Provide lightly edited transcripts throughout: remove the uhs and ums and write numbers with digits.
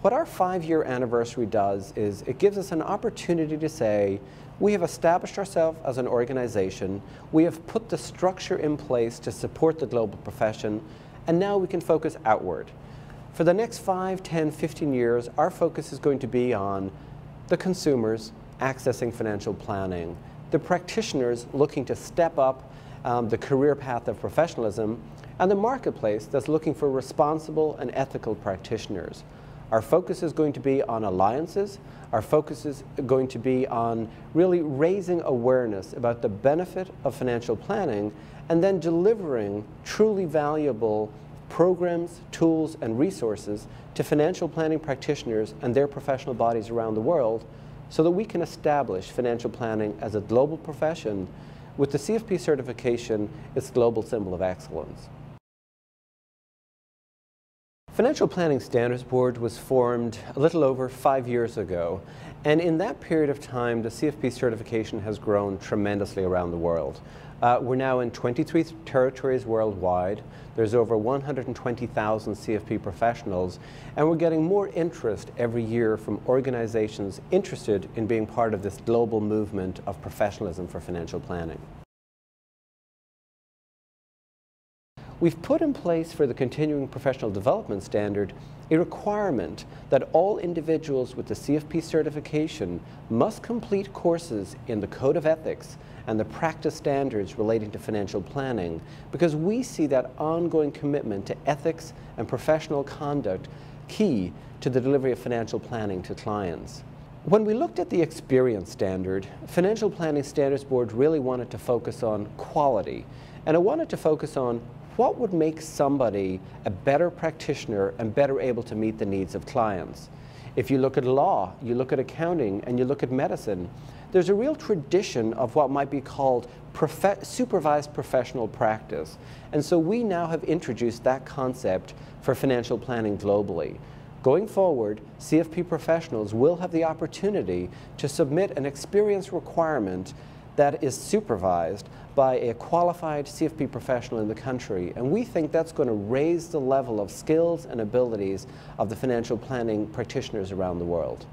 What our 5-year anniversary does is it gives us an opportunity to say, we have established ourselves as an organization, we have put the structure in place to support the global profession, and now we can focus outward. For the next 5, 10, 15 years, our focus is going to be on the consumers accessing financial planning, the practitioners looking to step up the career path of professionalism, and the marketplace that's looking for responsible and ethical practitioners. Our focus is going to be on alliances. Our focus is going to be on really raising awareness about the benefit of financial planning and then delivering truly valuable programs, tools, and resources to financial planning practitioners and their professional bodies around the world so that we can establish financial planning as a global profession with the CFP certification, its global symbol of excellence. Financial Planning Standards Board was formed a little over 5 years ago, and in that period of time the CFP certification has grown tremendously around the world. We're now in 23 territories worldwide. There's over 120,000 CFP professionals, and we're getting more interest every year from organizations interested in being part of this global movement of professionalism for financial planning. We've put in place for the Continuing Professional Development Standard a requirement that all individuals with the CFP certification must complete courses in the Code of Ethics and the practice standards relating to financial planning, because we see that ongoing commitment to ethics and professional conduct key to the delivery of financial planning to clients. When we looked at the experience standard, Financial Planning Standards Board really wanted to focus on quality, and it wanted to focus on what would make somebody a better practitioner and better able to meet the needs of clients. If you look at law, you look at accounting, and you look at medicine, there's a real tradition of what might be called supervised professional practice. And so we now have introduced that concept for financial planning globally. Going forward, CFP professionals will have the opportunity to submit an experience requirement that is supervised by a qualified CFP professional in the country, and we think that's going to raise the level of skills and abilities of the financial planning practitioners around the world.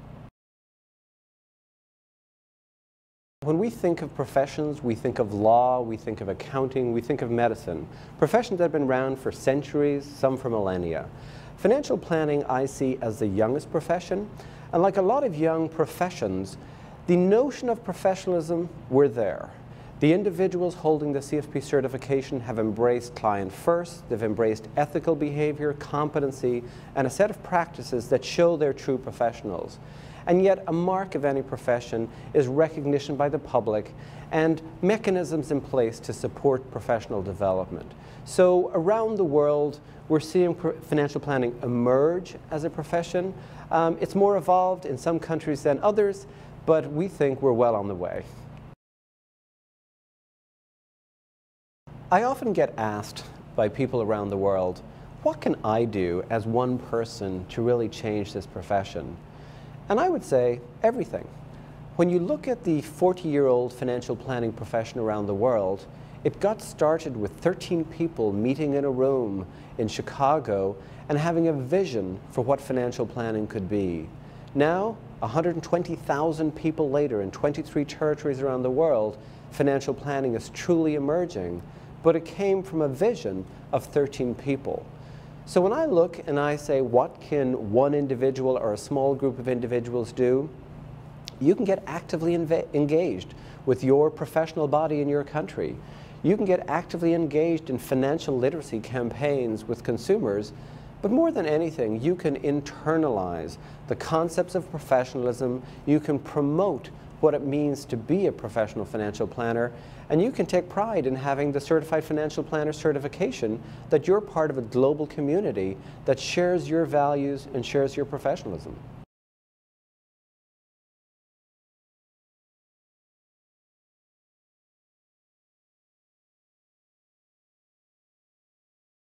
When we think of professions, we think of law, we think of accounting, we think of medicine. Professions that have been around for centuries, some for millennia. Financial planning I see as the youngest profession, and like a lot of young professions, the notion of professionalism, we're there. The individuals holding the CFP certification have embraced client first, they've embraced ethical behavior, competency, and a set of practices that show they're true professionals. And yet a mark of any profession is recognition by the public and mechanisms in place to support professional development. So around the world, we're seeing financial planning emerge as a profession. It's more evolved in some countries than others, but we think we're well on the way. I often get asked by people around the world, what can I do as one person to really change this profession? And I would say everything. When you look at the 40-year-old financial planning profession around the world, it got started with 13 people meeting in a room in Chicago and having a vision for what financial planning could be. Now, 120,000 people later in 23 territories around the world, financial planning is truly emerging, but it came from a vision of 13 people. So when I look and I say, what can one individual or a small group of individuals do? You can get actively engaged with your professional body in your country. You can get actively engaged in financial literacy campaigns with consumers. But more than anything, you can internalize the concepts of professionalism, you can promote what it means to be a professional financial planner, and you can take pride in having the Certified Financial Planner certification that you're part of a global community that shares your values and shares your professionalism.